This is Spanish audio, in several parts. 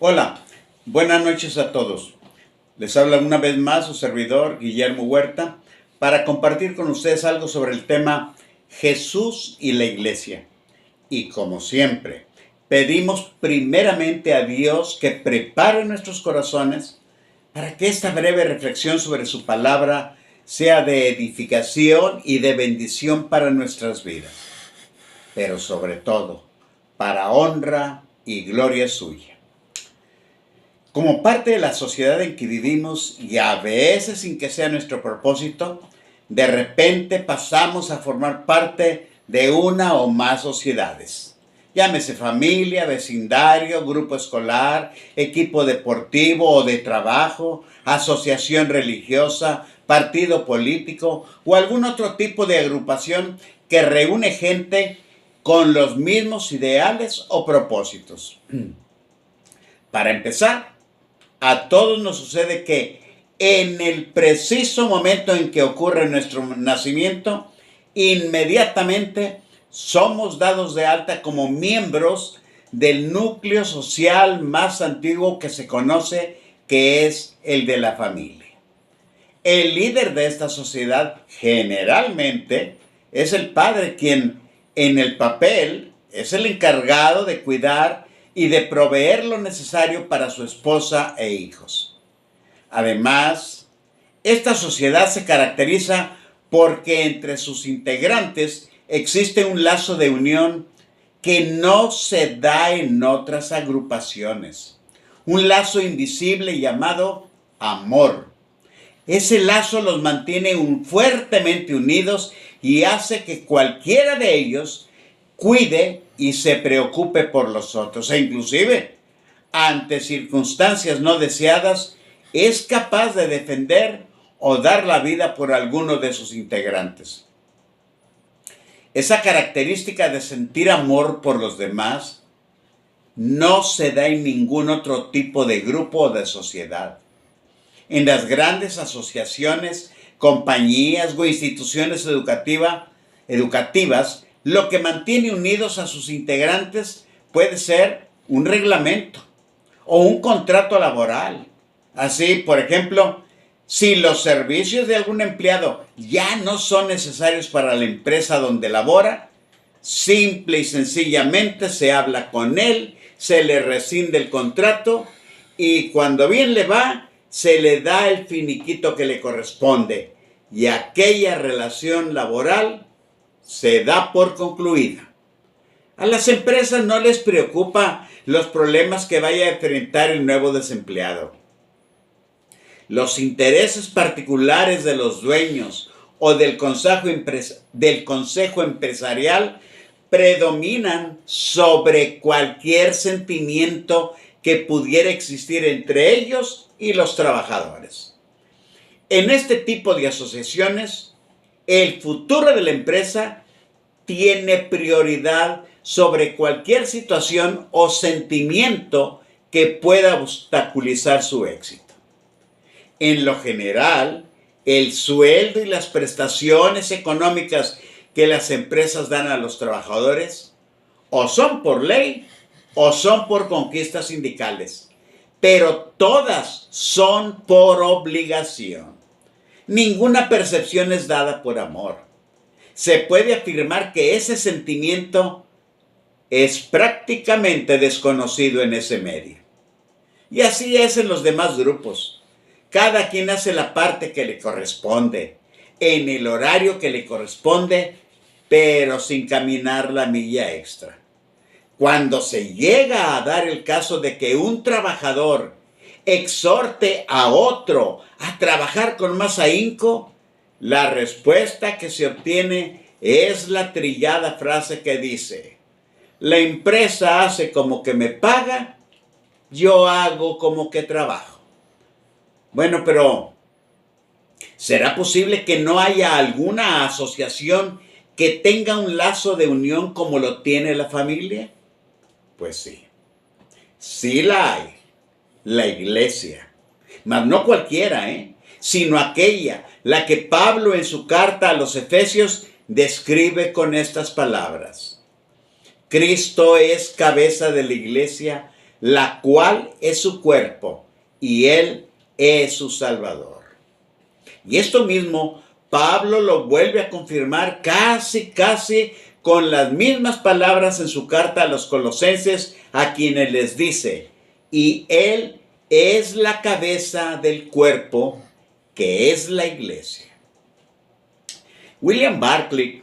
Hola, buenas noches a todos. Les habla una vez más su servidor Guillermo Huerta para compartir con ustedes algo sobre el tema Jesús y la Iglesia. Y como siempre, pedimos primeramente a Dios que prepare nuestros corazones para que esta breve reflexión sobre su palabra sea de edificación y de bendición para nuestras vidas, pero sobre todo para honra y gloria suya. Como parte de la sociedad en que vivimos, y a veces sin que sea nuestro propósito, de repente pasamos a formar parte de una o más sociedades. Llámese familia, vecindario, grupo escolar, equipo deportivo o de trabajo, asociación religiosa, partido político o algún otro tipo de agrupación que reúne gente con los mismos ideales o propósitos. Para empezar, a todos nos sucede que en el preciso momento en que ocurre nuestro nacimiento, inmediatamente somos dados de alta como miembros del núcleo social más antiguo que se conoce, que es el de la familia. El líder de esta sociedad generalmente es el padre, quien en el papel es el encargado de cuidar y de proveer lo necesario para su esposa e hijos. Además, esta sociedad se caracteriza porque entre sus integrantes existe un lazo de unión que no se da en otras agrupaciones. Un lazo invisible llamado amor. Ese lazo los mantiene fuertemente unidos y hace que cualquiera de ellos cuide y se preocupe por los otros. E inclusive, ante circunstancias no deseadas, es capaz de defender o dar la vida por alguno de sus integrantes. Esa característica de sentir amor por los demás no se da en ningún otro tipo de grupo o de sociedad. En las grandes asociaciones, compañías o instituciones educativas, lo que mantiene unidos a sus integrantes puede ser un reglamento o un contrato laboral. Así, por ejemplo, si los servicios de algún empleado ya no son necesarios para la empresa donde labora, simple y sencillamente se habla con él, se le rescinde el contrato y cuando bien le va, se le da el finiquito que le corresponde y aquella relación laboral se da por concluida. A las empresas no les preocupa los problemas que vaya a enfrentar el nuevo desempleado. Los intereses particulares de los dueños o del consejo empresarial predominan sobre cualquier sentimiento que pudiera existir entre ellos y los trabajadores. En este tipo de asociaciones, el futuro de la empresa tiene prioridad sobre cualquier situación o sentimiento que pueda obstaculizar su éxito. En lo general, el sueldo y las prestaciones económicas que las empresas dan a los trabajadores o son por ley o son por conquistas sindicales, pero todas son por obligación. Ninguna percepción es dada por amor. Se puede afirmar que ese sentimiento es prácticamente desconocido en ese medio. Y así es en los demás grupos. Cada quien hace la parte que le corresponde, en el horario que le corresponde, pero sin caminar la milla extra. Cuando se llega a dar el caso de que un trabajador exhorte a otro a trabajar con más ahínco, la respuesta que se obtiene es la trillada frase que dice: la empresa hace como que me paga, yo hago como que trabajo. Bueno, pero ¿será posible que no haya alguna asociación que tenga un lazo de unión como lo tiene la familia? Pues sí, sí la hay, la iglesia. Mas no cualquiera, sino aquella, la que Pablo en su carta a los Efesios describe con estas palabras: Cristo es cabeza de la iglesia, la cual es su cuerpo, y Él es su Salvador. Y esto mismo Pablo lo vuelve a confirmar casi con las mismas palabras en su carta a los Colosenses, a quienes les dice: y Él es la cabeza del cuerpo, que es la iglesia. William Barclay,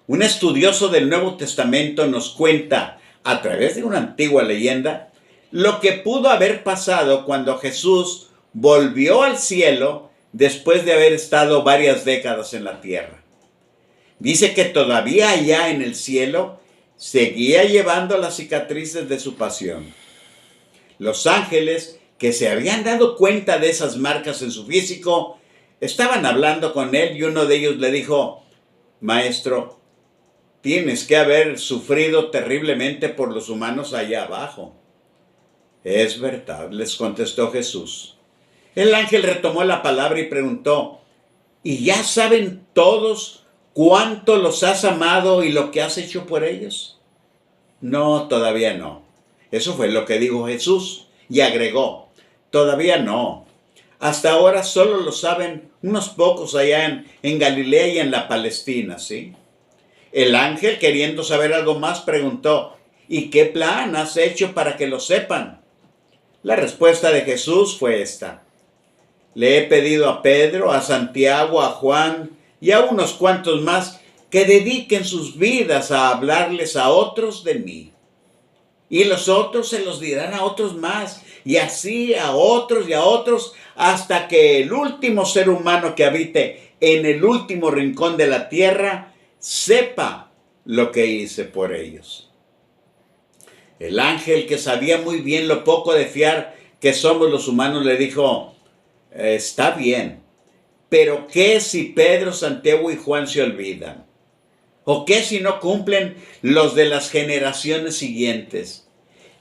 un estudioso del Nuevo Testamento, nos cuenta, a través de una antigua leyenda, lo que pudo haber pasado cuando Jesús volvió al cielo después de haber estado varias décadas en la tierra. Dice que todavía allá en el cielo seguía llevando las cicatrices de su pasión. Los ángeles, que se habían dado cuenta de esas marcas en su físico, estaban hablando con él, y uno de ellos le dijo: Maestro, tienes que haber sufrido terriblemente por los humanos allá abajo. Es verdad, les contestó Jesús. El ángel retomó la palabra y preguntó: ¿y ya saben todos cuánto los has amado y lo que has hecho por ellos? No, todavía no. Eso fue lo que dijo Jesús, y agregó: todavía no. Hasta ahora solo lo saben unos pocos allá en Galilea y en la Palestina, ¿sí? El ángel, queriendo saber algo más, preguntó: ¿y qué plan has hecho para que lo sepan? La respuesta de Jesús fue esta: le he pedido a Pedro, a Santiago, a Juan y a unos cuantos más que dediquen sus vidas a hablarles a otros de mí. Y los otros se los dirán a otros más, y así a otros y a otros, hasta que el último ser humano que habite en el último rincón de la tierra sepa lo que hice por ellos. El ángel, que sabía muy bien lo poco de fiar que somos los humanos, le dijo: está bien, pero ¿qué si Pedro, Santiago y Juan se olvidan? ¿O qué si no cumplen los de las generaciones siguientes?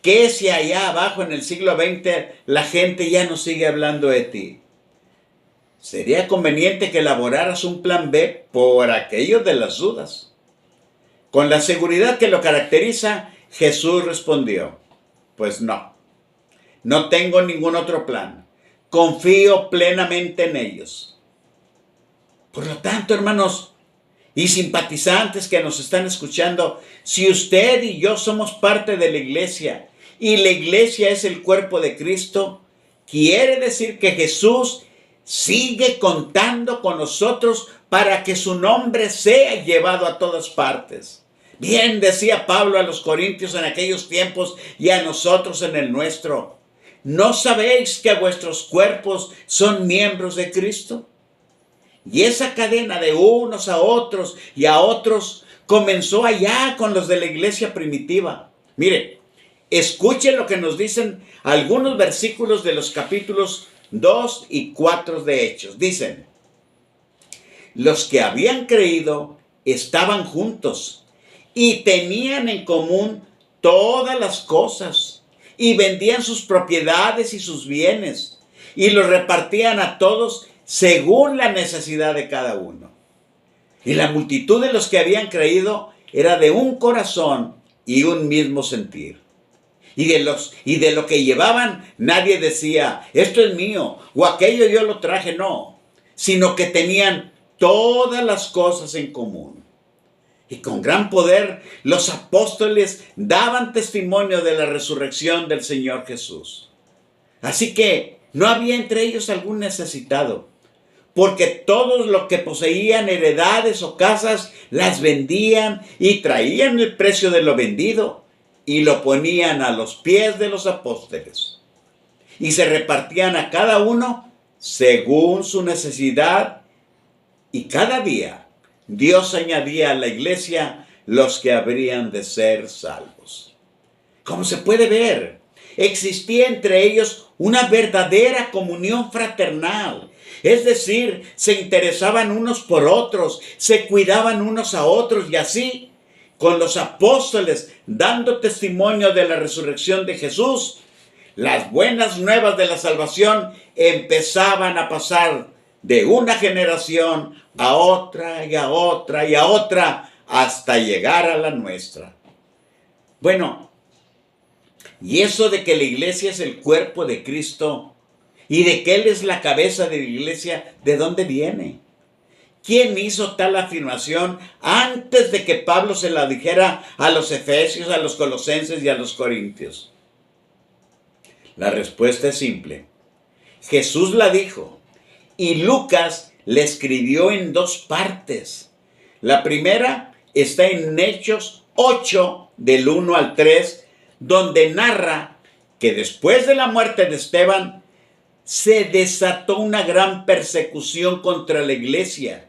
¿Qué si allá abajo en el siglo XX la gente ya no sigue hablando de ti? Sería conveniente que elaboraras un plan B por aquello de las dudas. Con la seguridad que lo caracteriza, Jesús respondió: pues no tengo ningún otro plan. Confío plenamente en ellos. Por lo tanto, hermanos y simpatizantes que nos están escuchando, si usted y yo somos parte de la iglesia, y la iglesia es el cuerpo de Cristo, quiere decir que Jesús sigue contando con nosotros para que su nombre sea llevado a todas partes. Bien decía Pablo a los Corintios en aquellos tiempos, y a nosotros en el nuestro: ¿no sabéis que vuestros cuerpos son miembros de Cristo? Y esa cadena de unos a otros y a otros comenzó allá con los de la iglesia primitiva. Mire, escuche lo que nos dicen algunos versículos de los capítulos 2 y 4 de Hechos. Dicen: los que habían creído estaban juntos y tenían en común todas las cosas, y vendían sus propiedades y sus bienes, y los repartían a todos según la necesidad de cada uno. Y la multitud de los que habían creído era de un corazón y un mismo sentir. Y de lo que llevaban, nadie decía: esto es mío, o aquello yo lo traje, no, sino que tenían todas las cosas en común. Y con gran poder los apóstoles daban testimonio de la resurrección del Señor Jesús. Así que no había entre ellos algún necesitado, porque todos los que poseían heredades o casas las vendían y traían el precio de lo vendido y lo ponían a los pies de los apóstoles. Y se repartían a cada uno según su necesidad, y cada día Dios añadía a la iglesia los que habrían de ser salvos. Como se puede ver, existía entre ellos una verdadera comunión fraternal. Es decir, se interesaban unos por otros, se cuidaban unos a otros, y así, con los apóstoles dando testimonio de la resurrección de Jesús, las buenas nuevas de la salvación empezaban a pasar de una generación a otra y a otra y a otra, hasta llegar a la nuestra. Bueno, Y eso de que la iglesia es el cuerpo de Cristo y de que Él es la cabeza de la iglesia, ¿de dónde viene? ¿Quién hizo tal afirmación antes de que Pablo se la dijera a los efesios, a los colosenses y a los corintios? La respuesta es simple. Jesús la dijo y Lucas la escribió en dos partes. La primera está en Hechos 8, del 1 al 3, donde narra que después de la muerte de Esteban se desató una gran persecución contra la iglesia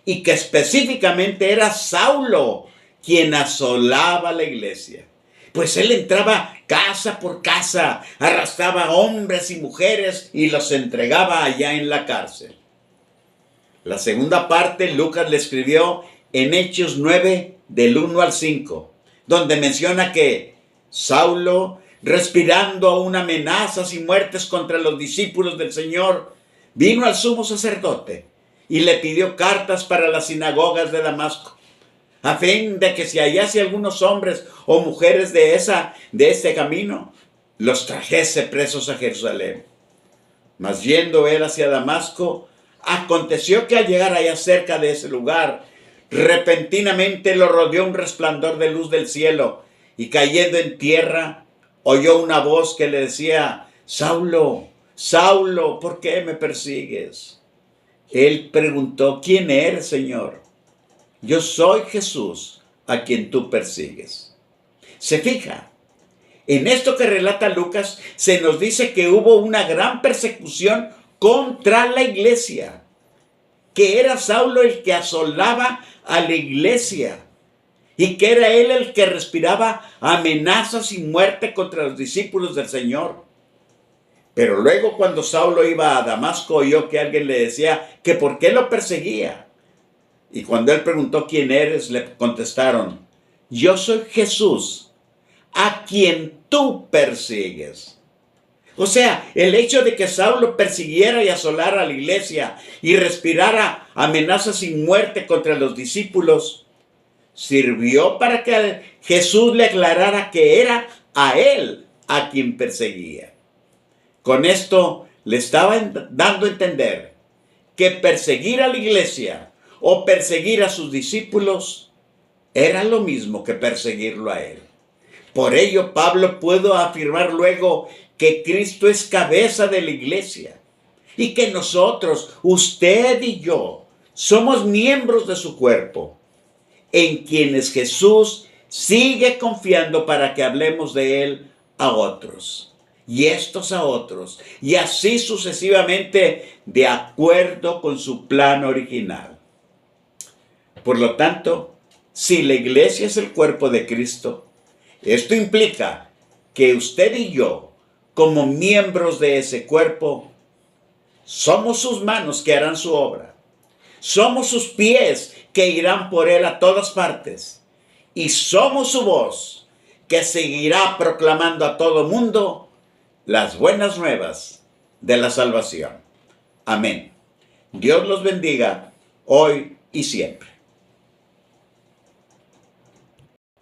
y que específicamente era Saulo quien asolaba la iglesia. Pues él entraba casa por casa, arrastraba hombres y mujeres y los entregaba allá en la cárcel. La segunda parte Lucas le escribió en Hechos 9, del 1 al 5, donde menciona que Saulo, respirando aún amenazas y muertes contra los discípulos del Señor, vino al sumo sacerdote y le pidió cartas para las sinagogas de Damasco, a fin de que si hallase algunos hombres o mujeres de este camino, los trajese presos a Jerusalén. Mas yendo él hacia Damasco, aconteció que al llegar allá cerca de ese lugar, repentinamente lo rodeó un resplandor de luz del cielo, y cayendo en tierra, oyó una voz que le decía: Saulo, Saulo, ¿por qué me persigues? Él preguntó: ¿quién eres, Señor? Yo soy Jesús, a quien tú persigues. Se fija, en esto que relata Lucas, se nos dice que hubo una gran persecución contra la iglesia, que era Saulo el que asolaba a la iglesia y que era él el que respiraba amenazas y muerte contra los discípulos del Señor. Pero luego, cuando Saulo iba a Damasco, oyó que alguien le decía que por qué lo perseguía. Y cuando él preguntó: ¿quién eres?, le contestaron: yo soy Jesús, a quien tú persigues. O sea, el hecho de que Saulo persiguiera y asolara a la iglesia y respirara amenazas y muerte contra los discípulos, sirvió para que Jesús le aclarara que era a él a quien perseguía. Con esto le estaba dando a entender que perseguir a la iglesia o perseguir a sus discípulos era lo mismo que perseguirlo a él. Por ello, Pablo pudo afirmar luego que Cristo es cabeza de la iglesia y que nosotros, usted y yo, somos miembros de su cuerpo, en quienes Jesús sigue confiando para que hablemos de él a otros, y estos a otros, y así sucesivamente, de acuerdo con su plan original. Por lo tanto, si la iglesia es el cuerpo de Cristo, esto implica que usted y yo, como miembros de ese cuerpo, somos sus manos que harán su obra. Somos sus pies que irán por él a todas partes. Y somos su voz que seguirá proclamando a todo mundo las buenas nuevas de la salvación. Amén. Dios los bendiga hoy y siempre.